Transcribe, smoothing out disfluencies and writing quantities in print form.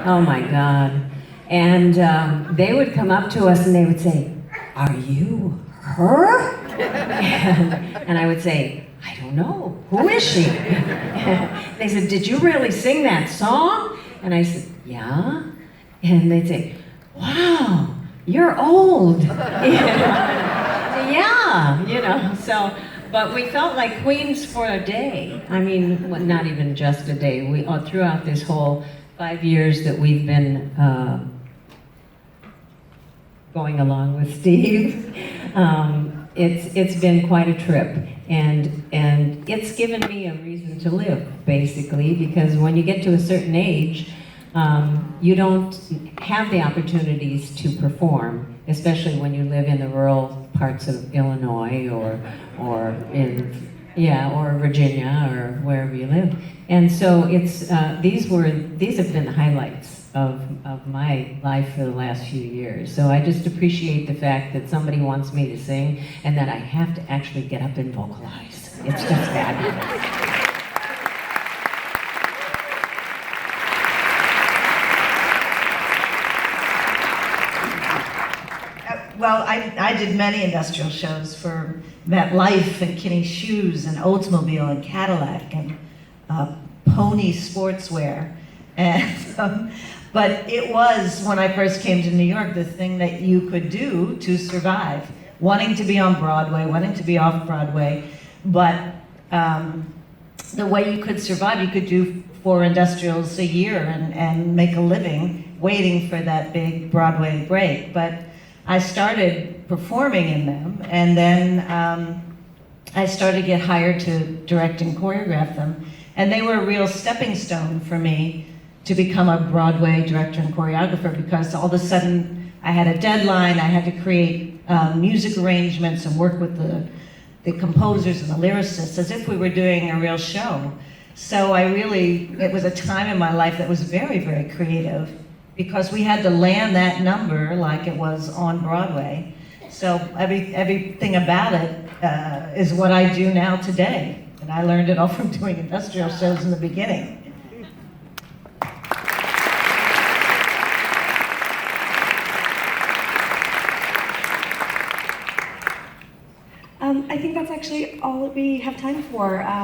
Oh my God. And they would come up to us and they would say, "Are you her?" And I would say, "I don't know. Who is she?" They said, "Did you really sing that song?" And I said, "Yeah." And they'd say, "Wow, you're old." Yeah, so, but we felt like queens for a day. I mean, well, not even just a day. We throughout this whole 5 years that we've been going along with Steve, it's been quite a trip, and it's given me a reason to live, basically, because when you get to a certain age, you don't have the opportunities to perform, especially when you live in the rural parts of Illinois or Virginia or wherever you live. And so it's these have been the highlights of my life for the last few years. So I just appreciate the fact that somebody wants me to sing and that I have to actually get up and vocalize. It's just fabulous. Well, I did many industrial shows for MetLife and Kinney Shoes and Oldsmobile and Cadillac and Pony Sportswear. And, but it was, when I first came to New York, the thing that you could do to survive. Wanting to be on Broadway, wanting to be off Broadway, but the way you could survive, you could do 4 industrials a year and make a living waiting for that big Broadway break. But I started performing in them, and then I started to get hired to direct and choreograph them. And they were a real stepping stone for me to become a Broadway director and choreographer, because all of a sudden I had a deadline, I had to create music arrangements and work with the composers and the lyricists as if we were doing a real show. So it was a time in my life that was very, very creative, because we had to land that number like it was on Broadway. So everything about it is what I do now today. And I learned it all from doing industrial shows in the beginning. I think that's actually all we have time for.